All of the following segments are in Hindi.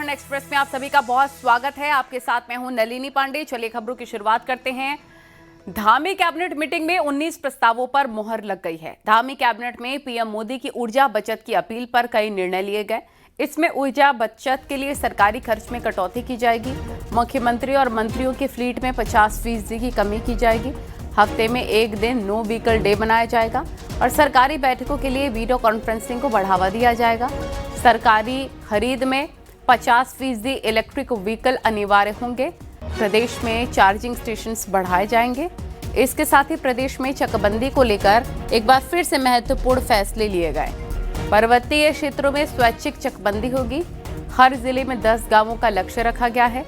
उत्तराखंड एक्सप्रेस में आप सभी का बहुत स्वागत है। आपके साथ मैं हूं नलिनी पांडे। चलिए खबरों की शुरुआत करते हैं। धामी कैबिनेट मीटिंग में 19 प्रस्तावों पर मुहर लग गई है। धामी कैबिनेट में पीएम मोदी की ऊर्जा बचत की अपील पर कई निर्णय लिए गए। इसमें ऊर्जा बचत के लिए सरकारी खर्च में कटौती की जाएगी। मुख्यमंत्री और मंत्रियों की फ्लीट में 50% की कमी की जाएगी। हफ्ते में एक दिन नो व्हीकल डे बनाया जाएगा और सरकारी बैठकों के लिए वीडियो कॉन्फ्रेंसिंग को बढ़ावा दिया जाएगा। सरकारी खरीद में 50% इलेक्ट्रिक व्हीकल अनिवार्य होंगे। प्रदेश में चार्जिंग स्टेशंस बढ़ाए जाएंगे। इसके साथ ही प्रदेश में चकबंदी को लेकर एक बार फिर से महत्वपूर्ण फैसले लिए गए। पर्वतीय क्षेत्रों में स्वैच्छिक चकबंदी होगी। हर जिले में 10 गांवों का लक्ष्य रखा गया है।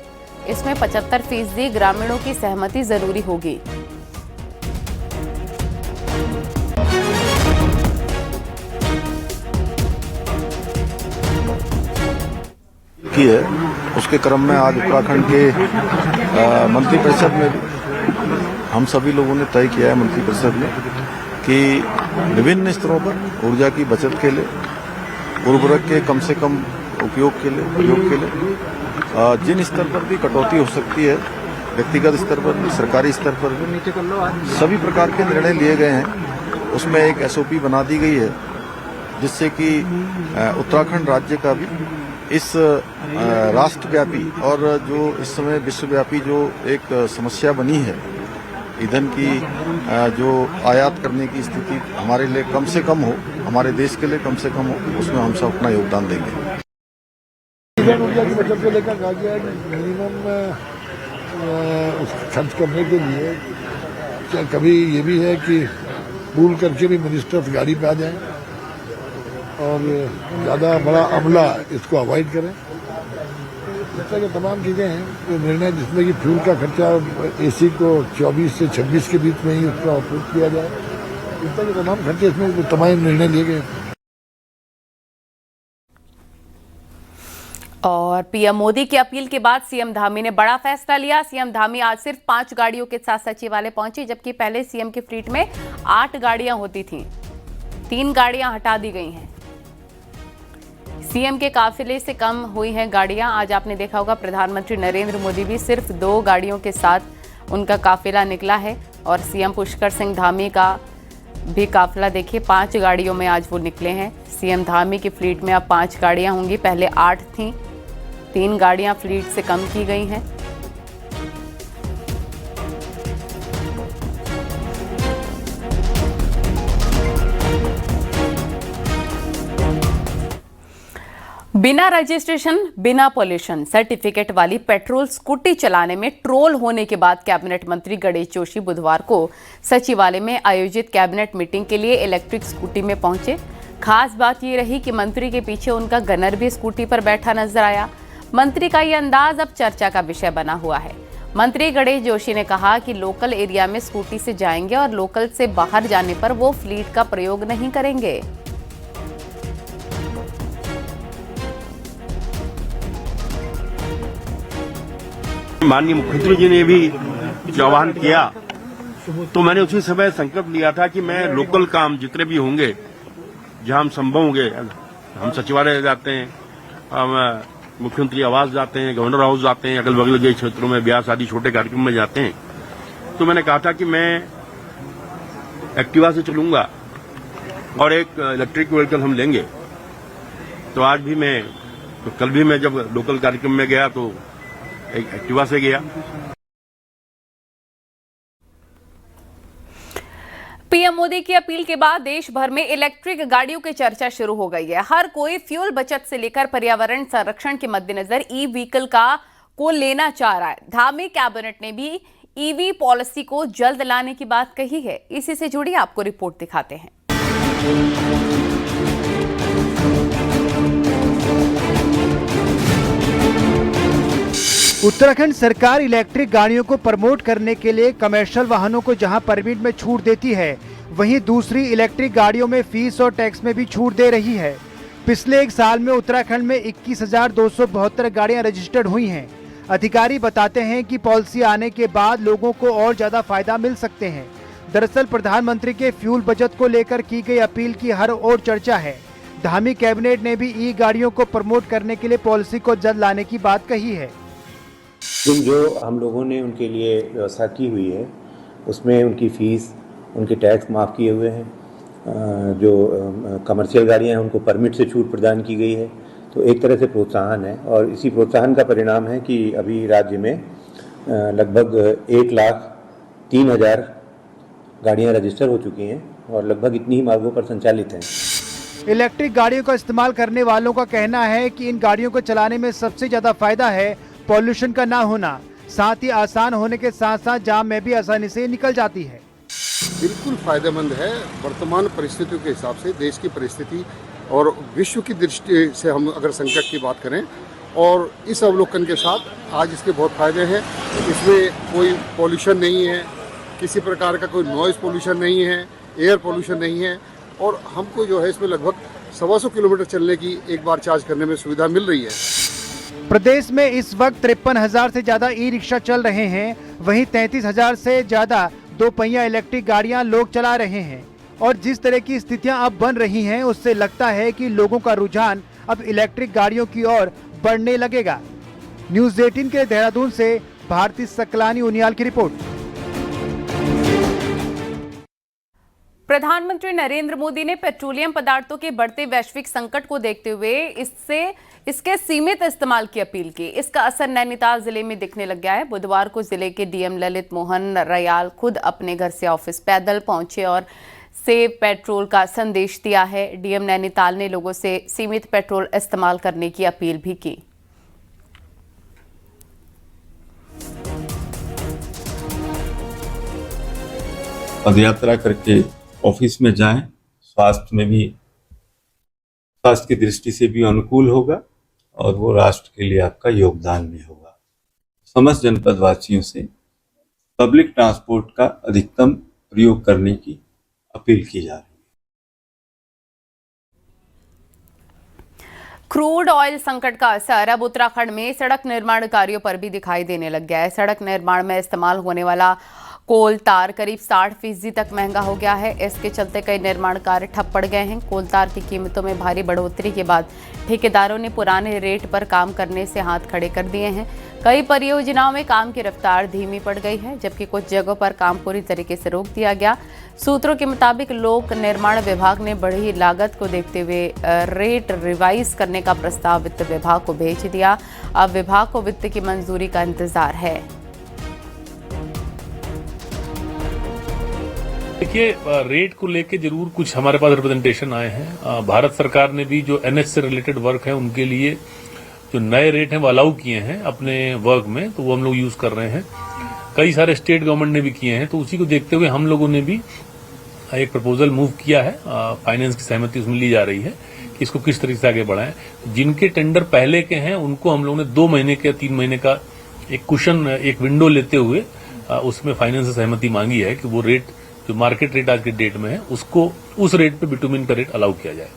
इसमें 75% ग्रामीणों की सहमति जरूरी होगी। की है उसके क्रम में आज उत्तराखंड के मंत्रिपरिषद में हम सभी लोगों ने तय किया है मंत्रिपरिषद में कि विभिन्न स्तरों पर ऊर्जा की बचत के लिए, उर्वरक के कम से कम उपयोग के लिए जिन स्तर पर भी कटौती हो सकती है, व्यक्तिगत स्तर पर भी, सरकारी स्तर पर भी सभी प्रकार के निर्णय लिए गए हैं। उसमें एक एसओपी बना दी गई है जिससे कि उत्तराखंड राज्य का भी इस राष्ट्रव्यापी और जो इस समय विश्वव्यापी जो एक समस्या बनी है, ईंधन की जो आयात करने की स्थिति हमारे लिए कम से कम हो, हमारे देश के लिए कम से कम हो, उसमें हम सब अपना योगदान देंगे। ईंधन ऊर्जा की बचत को लेकर कहा गया है मिनिमम खर्च करने के लिए कभी ये भी है कि पूल करके भी मिनिस्टर्स गाड़ी पे आ जाएं और ज़्यादा बड़ा अमला इसको अवॉइड करें। इस तरह की तमाम चीज़ें हैं जो निर्णय, जिसमें कि फ्यूल का खर्चा एसी को 24 से 26 के बीच में ही उसका अप्रूव किया जाए। इस तरह के तमाम खर्चे, इसमें तमाम निर्णय लिए गए। और पीएम मोदी की अपील के बाद सीएम धामी ने बड़ा फैसला लिया। सीएम धामी आज सिर्फ 5 गाड़ियों के साथ सचिवालय पहुंची, जबकि पहले सीएम की फ्लीट में 8 गाड़ियां होती थीं। 3 गाड़ियां हटा दी गई हैं। सीएम के काफिले से कम हुई हैं गाड़ियां। आज आपने देखा होगा प्रधानमंत्री नरेंद्र मोदी भी सिर्फ 2 गाड़ियों के साथ उनका काफिला निकला है और सीएम पुष्कर सिंह धामी का भी काफिला देखिए 5 गाड़ियों में आज वो निकले हैं। सीएम धामी की फ्लीट में अब 5 गाड़ियां होंगी, पहले 8 थीं। 3 गाड़ियां फ्लीट से कम की गई हैं। बिना रजिस्ट्रेशन, बिना पॉल्यूशन सर्टिफिकेट वाली पेट्रोल स्कूटी चलाने में ट्रोल होने के बाद कैबिनेट मंत्री गणेश जोशी बुधवार को सचिवालय में आयोजित कैबिनेट मीटिंग के लिए इलेक्ट्रिक स्कूटी में पहुंचे। खास बात ये रही कि मंत्री के पीछे उनका गनर भी स्कूटी पर बैठा नजर आया। मंत्री का ये अंदाज अब चर्चा का विषय बना हुआ है। मंत्री गणेश जोशी ने कहा कि लोकल एरिया में स्कूटी से जाएंगे और लोकल से बाहर जाने पर वो फ्लीट का प्रयोग नहीं करेंगे। माननीय मुख्यमंत्री जी ने भी जो आह्वान किया तो मैंने उसी समय संकल्प लिया था कि मैं लोकल काम जितने भी होंगे, जहां हम संभव होंगे, हम सचिवालय जाते हैं, हम मुख्यमंत्री आवास जाते हैं, गवर्नर हाउस जाते हैं, अगल बगल के क्षेत्रों में ब्याह शादी छोटे कार्यक्रम में जाते हैं, तो मैंने कहा था कि मैं एक्टिवा से चलूंगा और एक इलेक्ट्रिक व्हीकल हम लेंगे। तो आज भी मैं, तो कल भी मैं जब लोकल कार्यक्रम में गया तो एक एक्टिवा से गया। पीएम मोदी की अपील के बाद देश भर में इलेक्ट्रिक गाड़ियों की चर्चा शुरू हो गई है। हर कोई फ्यूल बचत से लेकर पर्यावरण संरक्षण के मद्देनजर ई व्हीकल को लेना चाह रहा है। धामी कैबिनेट ने भी ईवी पॉलिसी को जल्द लाने की बात कही है। इसी से जुड़ी आपको रिपोर्ट दिखाते हैं। उत्तराखंड सरकार इलेक्ट्रिक गाड़ियों को प्रमोट करने के लिए कमर्शियल वाहनों को जहां परमिट में छूट देती है, वहीं दूसरी इलेक्ट्रिक गाड़ियों में फीस और टैक्स में भी छूट दे रही है। पिछले 1 साल में उत्तराखंड में 21,272 गाड़ियां रजिस्टर्ड हुई हैं। अधिकारी बताते हैं कि पॉलिसी आने के बाद लोगों को और ज्यादा फायदा मिल सकते हैं। दरअसल प्रधानमंत्री के फ्यूल बचत को लेकर की गई अपील की हर ओर चर्चा है। धामी कैबिनेट ने भी ई गाड़ियों को प्रमोट करने के लिए पॉलिसी को जल्द लाने की बात कही है। जो हम लोगों ने उनके लिए व्यवस्था की हुई है उसमें उनकी फीस, उनके टैक्स माफ़ किए हुए हैं। जो कमर्शियल गाड़ियां हैं उनको परमिट से छूट प्रदान की गई है। तो एक तरह से प्रोत्साहन है और इसी प्रोत्साहन का परिणाम है कि अभी राज्य में लगभग 1,03,000 गाड़ियां रजिस्टर हो चुकी हैं और लगभग इतनी ही मार्गों पर संचालित हैं। इलेक्ट्रिक गाड़ियों का इस्तेमाल करने वालों का कहना है कि इन गाड़ियों को चलाने में सबसे ज्यादा फायदा है पॉल्यूशन का ना होना, साथ ही आसान होने के साथ साथ जाम में भी आसानी से निकल जाती है। बिल्कुल फायदेमंद है। वर्तमान परिस्थितियों के हिसाब से, देश की परिस्थिति और विश्व की दृष्टि से हम अगर संकट की बात करें और इस अवलोकन के साथ आज इसके बहुत फायदे हैं। इसमें कोई पॉल्यूशन नहीं है, किसी प्रकार का कोई नॉइज़ पॉल्यूशन नहीं है, एयर पॉल्यूशन नहीं है और हमको जो है इसमें लगभग 125 किलोमीटर चलने की एक बार चार्ज करने में सुविधा मिल रही है। प्रदेश में इस वक्त 53,000 से ज्यादा ई रिक्शा चल रहे हैं, वहीं 33,000 से ज्यादा 2 पहिया इलेक्ट्रिक गाड़ियां लोग चला रहे हैं और जिस तरह की स्थितियां अब बन रही हैं उससे लगता है कि लोगों का रुझान अब इलेक्ट्रिक गाड़ियों की ओर बढ़ने लगेगा। न्यूज़ 18 के देहरादून से भारती सकलानी उनियाल की रिपोर्ट। प्रधानमंत्री नरेंद्र मोदी ने पेट्रोलियम पदार्थों के बढ़ते वैश्विक संकट को देखते हुए इसके सीमित इस्तेमाल की अपील की। इसका असर नैनीताल जिले में दिखने लग गया है। बुधवार को जिले के डीएम ललित मोहन रयाल खुद अपने घर से ऑफिस पैदल पहुंचे और सेव पेट्रोल का संदेश दिया है। डीएम नैनीताल ने लोगों से सीमित पेट्रोल इस्तेमाल करने की अपील भी की। पदयात्रा करके ऑफिस में जाएं, स्वास्थ्य की दृष्टि से भी अनुकूल होगा और वो राष्ट्र के लिए आपका योगदान भी होगा। समस्त जनपद वासियों से पब्लिक ट्रांसपोर्ट का अधिकतम प्रयोग करने की अपील की जा रही है। क्रूड ऑयल संकट का असर अब उत्तराखंड में सड़क निर्माण कार्यों पर भी दिखाई देने लग गया है। सड़क निर्माण में इस्तेमाल होने वाला कोल तार करीब 60% तक महंगा हो गया है। इसके चलते कई निर्माण कार्य ठप पड़ गए हैं। कोल तार की कीमतों में भारी बढ़ोतरी के बाद ठेकेदारों ने पुराने रेट पर काम करने से हाथ खड़े कर दिए हैं। कई परियोजनाओं में काम की रफ्तार धीमी पड़ गई है, जबकि कुछ जगहों पर काम पूरी तरीके से रोक दिया गया। सूत्रों के मुताबिक लोक निर्माण विभाग ने बढ़ी लागत को देखते हुए रेट रिवाइज करने का प्रस्ताव वित्त विभाग को भेज दिया। अब विभाग को वित्त की मंजूरी का इंतजार है। देखिए, रेट को लेके जरूर कुछ हमारे पास रिप्रेजेंटेशन आए हैं। भारत सरकार ने भी जो एनएच से रिलेटेड वर्क है उनके लिए जो नए रेट हैं वो अलाउ किए हैं अपने वर्क में, तो वो हम लोग यूज कर रहे हैं। कई सारे स्टेट गवर्नमेंट ने भी किए हैं, तो उसी को देखते हुए हम लोगों ने भी एक प्रपोजल मूव किया है। फाइनेंस की सहमति उसमें ली जा रही है कि इसको किस तरीके से आगे बढ़ाएं। जिनके टेंडर पहले के हैं उनको हम लोगों ने 2 महीने के 3 महीने का एक कुशन, एक विंडो लेते हुए उसमें फाइनेंस से सहमति मांगी है कि वो रेट जो मार्केट रेट आज के डेट में है उसको उस रेट पे बिटुमिन का रेट अलाउ किया जाए।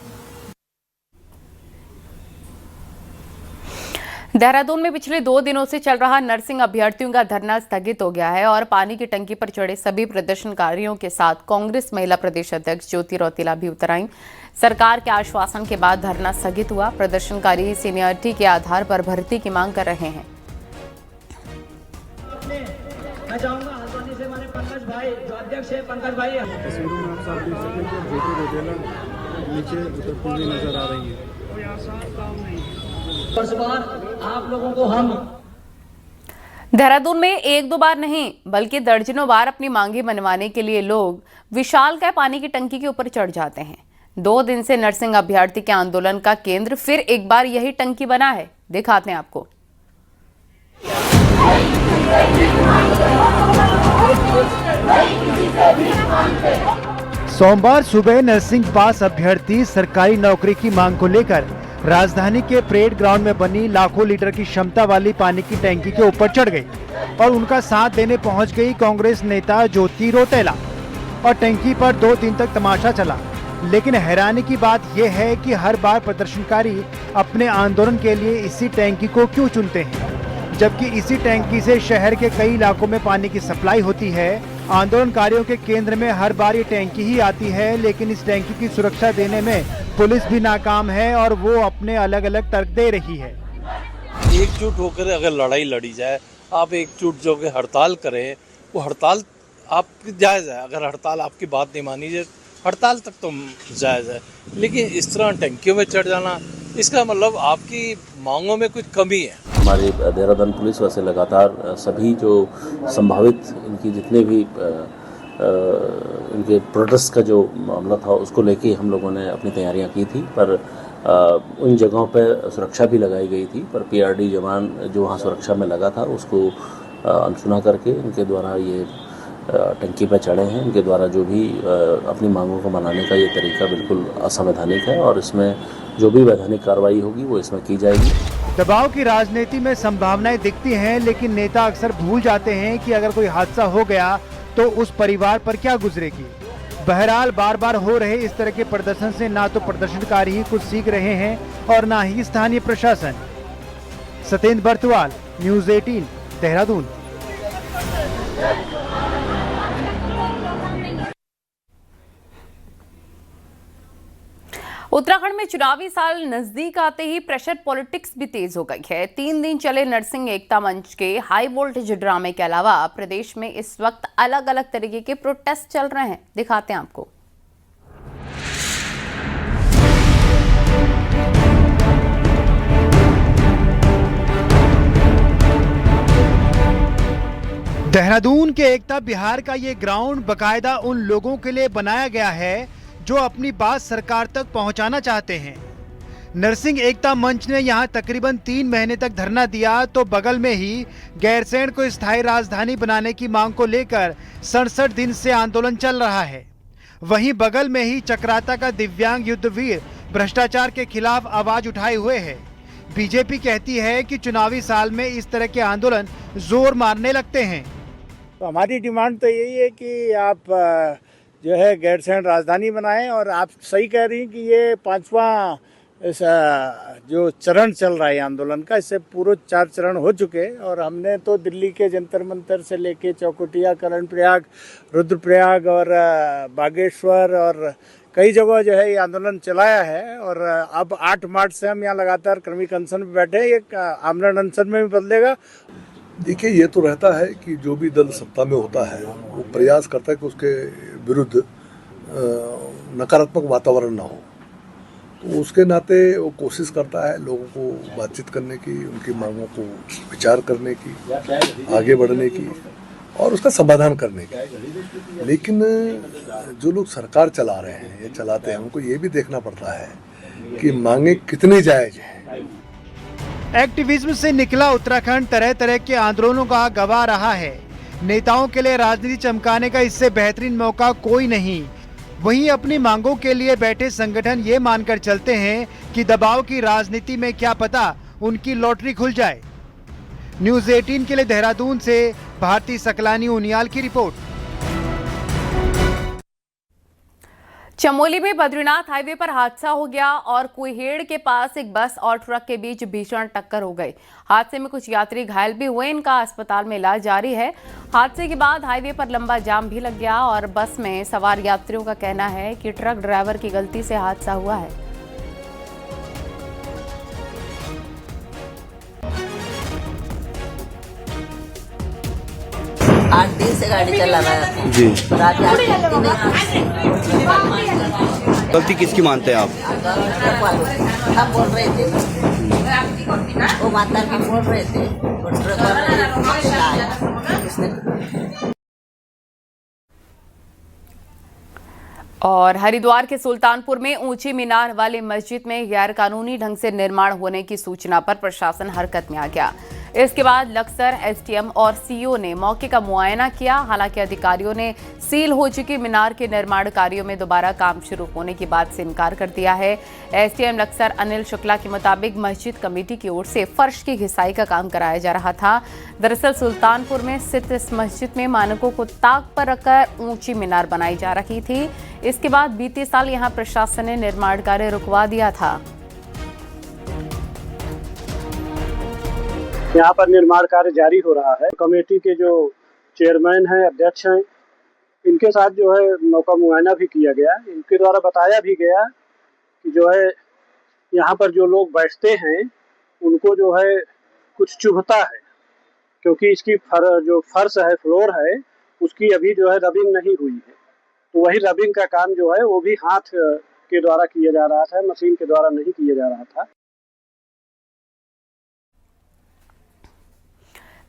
देहरादून में पिछले 2 दिनों से चल रहा नर्सिंग अभ्यर्थियों का धरना स्थगित हो गया है और पानी की टंकी पर चढ़े सभी प्रदर्शनकारियों के साथ कांग्रेस महिला प्रदेश अध्यक्ष ज्योति रौतेला भी उतर आईं। सरकार के आश्वासन के बाद धरना स्थगित हुआ। प्रदर्शनकारी सीनियरिटी के आधार पर भर्ती की मांग कर रहे हैं। मैं चाहूंगा हल्द्वानी से हमारे पंकज भाई, जो अध्यक्ष है पंकज भाई। तस्वीरों में आप साफ देख सकते हैं कि ज्योति रौतेला नीचे उतरती हुई नजर आ रही है। इस बार आप लोगों को हम देहरादून में 1-2 बार नहीं बल्कि दर्जनों बार अपनी मांगे मनवाने के लिए लोग विशालकाय पानी की टंकी के ऊपर चढ़ जाते हैं। 2 दिन से नर्सिंग अभ्यर्थी के आंदोलन का केंद्र फिर एक बार यही टंकी बना है। दिखाते हैं आपको। सोमवार सुबह नर्सिंग पास अभ्यर्थी सरकारी नौकरी की मांग को लेकर राजधानी के परेड ग्राउंड में बनी लाखों लीटर की क्षमता वाली पानी की टैंकी के ऊपर चढ़ गई और उनका साथ देने पहुंच गई कांग्रेस नेता ज्योति रौतेला और टैंकी पर 2 दिन तक तमाशा चला। लेकिन हैरानी की बात यह है कि हर बार प्रदर्शनकारी अपने आंदोलन के लिए इसी टैंकी को क्यों चुनते हैं, जबकि इसी टैंकी से शहर के कई इलाकों में पानी की सप्लाई होती है। आंदोलनकारियों के केंद्र में हर बार ये टैंकी ही आती है, लेकिन इस टैंकी की सुरक्षा देने में पुलिस भी नाकाम है और वो अपने अलग अलग तर्क दे रही है। एकजुट होकर अगर लड़ाई लड़ी जाए, आप एकजुट जो कि हड़ताल करें, वो हड़ताल आपकी जायज़ है। अगर हड़ताल आपकी बात नहीं मानी जाए, हड़ताल तक तो जायज़ है, लेकिन इस तरह टंकियों में चढ़ जाना, इसका मतलब आपकी मांगों में कुछ कमी है। हमारी देहरादून पुलिस वैसे लगातार सभी जो संभावित इनकी जितने भी इनके प्रोटेस्ट का जो मामला था उसको लेके हम लोगों ने अपनी तैयारियां की थी, पर उन जगहों पर सुरक्षा भी लगाई गई थी, पर पीआरडी जवान जो वहाँ सुरक्षा में लगा था उसको अनसुना करके इनके द्वारा ये टंकी पर चढ़े हैं। इनके द्वारा जो भी अपनी मांगों को मनाने का ये तरीका बिल्कुल असंवैधानिक है और इसमें जो भी वैधानिक कार्रवाई होगी वो इसमें की जाएगी। दबाव की राजनीति में संभावनाएं दिखती हैं, लेकिन नेता अक्सर भूल जाते हैं कि अगर कोई हादसा हो गया तो उस परिवार पर क्या गुजरेगी। बहरहाल बार बार हो रहे इस तरह के प्रदर्शन से ना तो प्रदर्शनकारी ही कुछ सीख रहे हैं और ना ही स्थानीय प्रशासन। सत्येंद्र बर्तवाल, न्यूज़ 18, देहरादून। उत्तराखंड में चुनावी साल नजदीक आते ही प्रेशर पॉलिटिक्स भी तेज हो गई है। 3 दिन चले नरसिंह एकता मंच के हाई वोल्टेज ड्रामे के अलावा प्रदेश में इस वक्त अलग अलग तरीके के प्रोटेस्ट चल रहे हैं। दिखाते हैं आपको। देहरादून के एकता विहार का ये ग्राउंड बकायदा उन लोगों के लिए बनाया गया है जो अपनी बात सरकार तक पहुंचाना चाहते हैं। नरसिंह एकता मंच ने यहां तकरीबन 3 महीने तक धरना दिया तो बगल में ही गैरसैंण को स्थायी राजधानी बनाने की मांग को लेकर 67 दिन से आंदोलन चल रहा है। वहीं बगल में ही चक्राता का दिव्यांग युद्धवीर भ्रष्टाचार के खिलाफ आवाज उठाए हुए है। बीजेपी कहती है कि चुनावी साल में इस तरह के आंदोलन जोर मारने लगते हैं। तो हमारी डिमांड तो यही है कि आप जो है गैरसैंण राजधानी बनाएं, और आप सही कह रही हैं कि ये 5वां जो चरण चल रहा है आंदोलन का, इससे पूरे 4 चरण हो चुके हैं और हमने तो दिल्ली के जंतर मंतर से लेके चौकुटिया, कर्णप्रयाग, रुद्रप्रयाग और बागेश्वर और कई जगह जो है ये आंदोलन चलाया है। और अब 8 मार्च से हम यहाँ लगातार क्रमिक अनशन में बैठे हैं, ये आमरण अनशन में भी बदलेगा। देखिए, ये तो रहता है कि जो भी दल सत्ता में होता है वो प्रयास करता है कि उसके विरुद्ध नकारात्मक वातावरण ना हो, तो उसके नाते वो कोशिश करता है लोगों को बातचीत करने की, उनकी मांगों को विचार करने की, आगे बढ़ने की और उसका समाधान करने की। लेकिन जो लोग सरकार चला रहे हैं या चलाते हैं, उनको ये भी देखना पड़ता है कि मांगे कितनी जायज हैं। एक्टिविज्म से निकला उत्तराखंड तरह तरह के आंदोलनों का गवाह रहा है। नेताओं के लिए राजनीति चमकाने का इससे बेहतरीन मौका कोई नहीं। वहीं अपनी मांगों के लिए बैठे संगठन ये मानकर चलते हैं कि दबाव की राजनीति में क्या पता उनकी लॉटरी खुल जाए। न्यूज़ 18 के लिए देहरादून से भारती सकलानी उनियाल की रिपोर्ट। चमोली में बद्रीनाथ हाईवे पर हादसा हो गया और कुहेड़ के पास एक बस और ट्रक के बीच भीषण टक्कर हो गई। हादसे में कुछ यात्री घायल भी हुए, इनका अस्पताल में इलाज जारी है। हादसे के बाद हाईवे पर लंबा जाम भी लग गया और बस में सवार यात्रियों का कहना है कि ट्रक ड्राइवर की गलती से हादसा हुआ है। 8 दिन से गाड़ी चला रहा है जी। गलती किसकी मानते हैं आप? हम बोल रहे थे, वो माता की बोल रहे थे, ट्रक वाले और हरिद्वार के सुल्तानपुर में ऊंची मीनार वाली मस्जिद में गैरकानूनी ढंग से निर्माण होने की सूचना पर प्रशासन हरकत में आ गया। इसके बाद लक्सर, एसडीएम और सीईओ ने मौके का मुआयना किया। हालांकि अधिकारियों ने सील हो चुकी मीनार के निर्माण कार्यों में दोबारा काम शुरू होने की बात से इनकार कर दिया है। एसडीएम लक्सर अनिल शुक्ला के मुताबिक मस्जिद कमेटी की ओर से फर्श की घिसाई का काम कराया जा रहा था। दरअसल सुल्तानपुर में स्थित इस मस्जिद में मानकों को ताक पर रखकर ऊंची मीनार बनाई जा रही थी। इसके बाद बीते साल यहां प्रशासन ने निर्माण कार्य रुकवा दिया था। यहाँ पर निर्माण कार्य जारी हो रहा है। कमेटी के जो चेयरमैन हैं, अध्यक्ष हैं, इनके साथ जो है मौका मुआयना भी किया गया। इनके द्वारा बताया भी गया कि जो है यहाँ पर जो लोग बैठते हैं उनको जो है कुछ चुभता है, क्योंकि इसकी जो फर्श है, फ्लोर है, उसकी अभी जो है रबिंग नहीं हुई है। तो वही रबिंग का काम जो है वो भी हाथ के द्वारा किया जा रहा था, मशीन के द्वारा नहीं किया जा रहा था।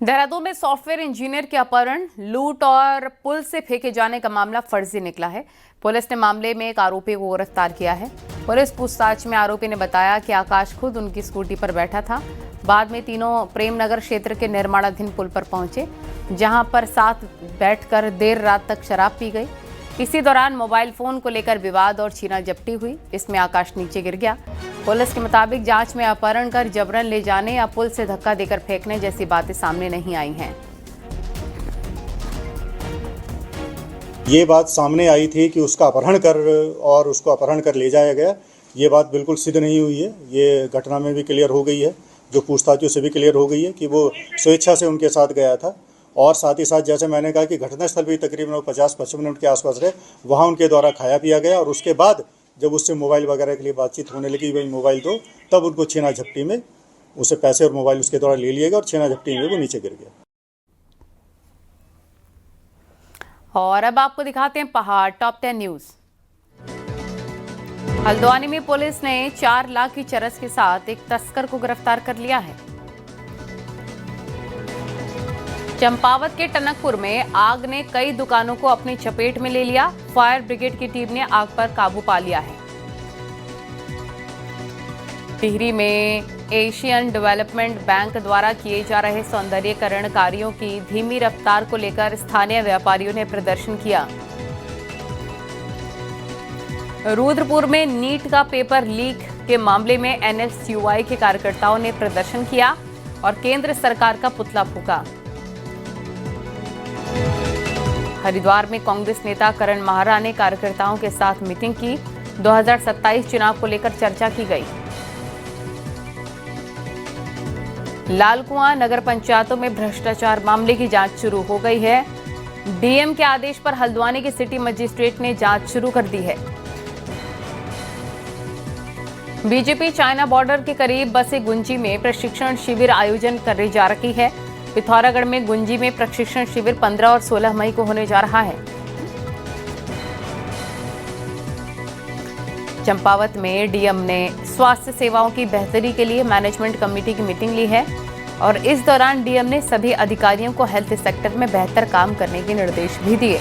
देहरादून में सॉफ्टवेयर इंजीनियर के अपहरण, लूट और पुल से फेंके जाने का मामला फर्जी निकला है। पुलिस ने मामले में एक आरोपी को गिरफ्तार किया है। पुलिस पूछताछ में आरोपी ने बताया कि आकाश खुद उनकी स्कूटी पर बैठा था। बाद में तीनों प्रेमनगर क्षेत्र के निर्माणाधीन पुल पर पहुंचे, जहां पर साथ बैठकर देर रात तक शराब पी गई। इसी दौरान मोबाइल फोन को लेकर विवाद और छीना झपटी हुई। इसमें आकाश नीचे गिर गया। पुलिस के मुताबिक जांच में अपहरण कर जबरन ले जाने या पुल से धक्का देकर फेंकने जैसी बातें सामने नहीं आई हैं। ये बात सामने आई थी कि उसका अपहरण कर और उसको अपहरण कर ले जाया गया। ये बात बिल्कुल सिद्ध नहीं हुई है। ये घटना में भी क्लियर हो गई है, जो पूछताछों से भी क्लियर हो गई है कि वो स्वेच्छा से उनके साथ गया था। और साथ ही साथ जैसे मैंने कहा कि घटनास्थल भी तकरीबन 50-55 मिनट के आसपास रहे, वहाँ उनके द्वारा खाया पिया गया। और उसके बाद जब उससे मोबाइल वगैरह के लिए बातचीत होने लगी, भाई मोबाइल दो, तब उनको छीना झपटी में उसे पैसे और मोबाइल उसके द्वारा ले लिया गया और छीना झपटी में वो नीचे गिर गया। और अब आपको दिखाते हैं पहाड़ टॉप 10 न्यूज। हल्द्वानी में पुलिस ने 4 लाख की चरस के साथ एक तस्कर को गिरफ्तार कर लिया है। चंपावत के टनकपुर में आग ने कई दुकानों को अपनी चपेट में ले लिया। फायर ब्रिगेड की टीम ने आग पर काबू पा लिया है। टिहरी में एशियन डेवलपमेंट बैंक द्वारा किए जा रहे सौंदर्यीकरण कार्यों की धीमी रफ्तार को लेकर स्थानीय व्यापारियों ने प्रदर्शन किया। रुद्रपुर में नीट का पेपर लीक के मामले में NSUI के कार्यकर्ताओं ने प्रदर्शन किया और केंद्र सरकार का पुतला फूंका। हरिद्वार में कांग्रेस नेता करण माहरा ने कार्यकर्ताओं के साथ मीटिंग की। 2027 चुनाव को लेकर चर्चा की गई। लालकुआं नगर पंचायतों में भ्रष्टाचार मामले की जांच शुरू हो गई है। डीएम के आदेश पर हल्द्वानी के सिटी मजिस्ट्रेट ने जांच शुरू कर दी है। बीजेपी चाइना बॉर्डर के करीब बसे गुंजी में प्रशिक्षण शिविर आयोजन करी जा रही है। पिथौरागढ़ में गुंजी में प्रशिक्षण शिविर 15 और 16 मई को होने जा रहा है। चंपावत में डीएम ने स्वास्थ्य सेवाओं की बेहतरी के लिए मैनेजमेंट कमेटी की मीटिंग ली है और इस दौरान डीएम ने सभी अधिकारियों को हेल्थ सेक्टर में बेहतर काम करने के निर्देश भी दिए।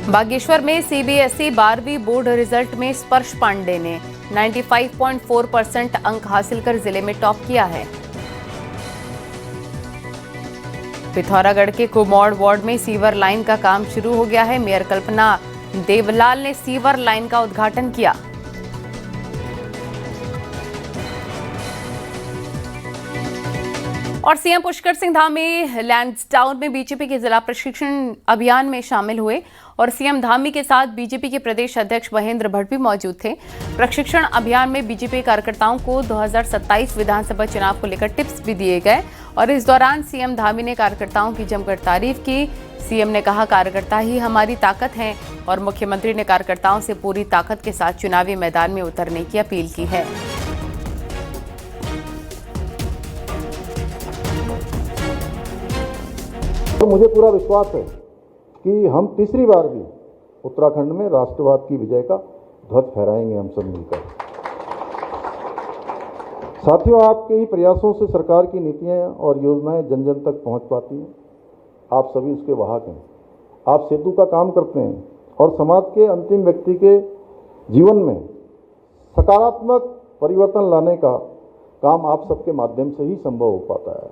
बागेश्वर में सीबीएसई 12वीं बोर्ड रिजल्ट में स्पर्श पांडे ने 95.4% अंक हासिल कर जिले में टॉप किया है। पिथौरागढ़ के कुमौड़ वार्ड में सीवर लाइन का काम शुरू हो गया है। मेयर कल्पना देवलाल ने सीवर लाइन का उद्घाटन किया। और सीएम पुष्कर सिंह धामी लैंसडाउन में बीजेपी के जिला प्रशिक्षण अभियान में शामिल हुए और सीएम धामी के साथ बीजेपी के प्रदेश अध्यक्ष महेंद्र भट्ट भी मौजूद थे। प्रशिक्षण अभियान में बीजेपी कार्यकर्ताओं को 2027 विधानसभा चुनाव को लेकर टिप्स भी दिए गए और इस दौरान सीएम धामी ने कार्यकर्ताओं की जमकर तारीफ की। सीएम ने कहा, कार्यकर्ता ही हमारी ताकत हैं और मुख्यमंत्री ने कार्यकर्ताओं से पूरी ताकत के साथ चुनावी मैदान में उतरने की अपील की है। तो मुझे पूरा विश्वास है कि हम तीसरी बार भी उत्तराखंड में राष्ट्रवाद की विजय का ध्वज फहराएंगे हम सब मिलकर। साथियों, आपके ही प्रयासों से सरकार की नीतियां और योजनाएं जन जन तक पहुंच पाती हैं। आप सभी उसके वाहक हैं। आप सेतु का काम करते हैं और समाज के अंतिम व्यक्ति के जीवन में सकारात्मक परिवर्तन लाने का काम आप सबके माध्यम से ही संभव हो पाता है।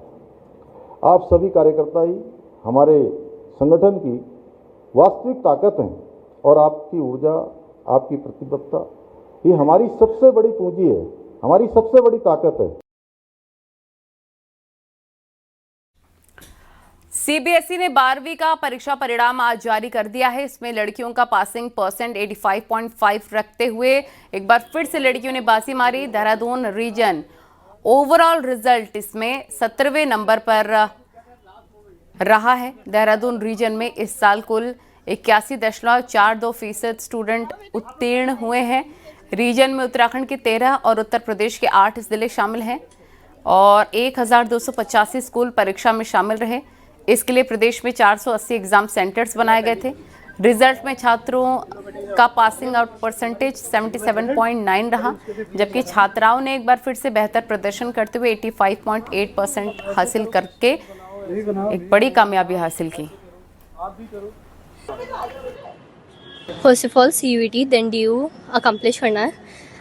आप सभी कार्यकर्ता ही हमारे संगठन की वास्तविक ताकत हैं और आपकी ऊर्जा, आपकी प्रतिबद्धता ये हमारी सबसे बड़ी पूंजी है, हमारी सबसे बड़ी ताकत है। सीबीएसई ने 12वीं का परीक्षा परिणाम आज जारी कर दिया है। इसमें लड़कियों का पासिंग परसेंट 85.5 रखते हुए एक बार फिर से लड़कियों ने बाजी मारी। देहरादून रीजन ओवरऑल रिजल्ट इसमें 17वें नंबर पर रहा है। देहरादून रीजन में इस साल कुल 81.42% स्टूडेंट उत्तीर्ण हुए हैं। रीजन में उत्तराखंड के 13 और उत्तर प्रदेश के 8 जिले शामिल हैं और 1285 स्कूल परीक्षा में शामिल रहे। इसके लिए प्रदेश में 480 एग्जाम सेंटर्स बनाए गए थे। रिजल्ट में छात्रों का पासिंग आउट परसेंटेज 77.9 रहा, जबकि छात्राओं ने एक बार फिर से बेहतर प्रदर्शन करते हुए 85.8% हासिल करके एक बड़ी कामयाबी हासिल की। First of all CUET then DU accomplish करना है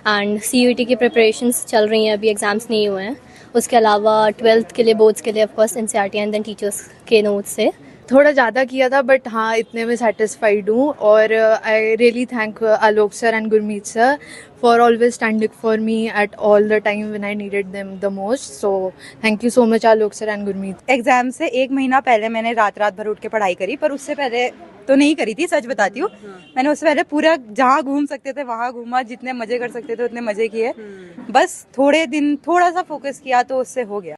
एंड CUET की प्रिपरेशंस चल रही हैं, अभी एग्ज़ाम्स नहीं हुए हैं। उसके अलावा 12th के लिए बोर्ड्स के लिए of course NCERT and then teachers के नोट्स से थोड़ा ज़्यादा किया था, बट हाँ इतने में सेटिस्फाइड हूँ। और I really thank Alok sir and Gurmeet sir for always standing for me at all the time when I needed them the most. So thank you so much Alok sir and Gurmeet. Exam से एक महीना पहले मैंने रात भर उठ के पढ़ाई करी, पर उससे पहले तो नहीं करी थी, सच बताती हूँ। मैंने उससे पहले पूरा जहाँ घूम सकते थे वहाँ घूमा, जितने मजे कर सकते थे उतने मजे किए। बस थोड़े दिन थोड़ा सा फोकस किया तो उससे हो गया।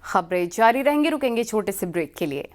खबरें जारी रहेंगी, रुकेंगे छोटे से ब्रेक के लिए।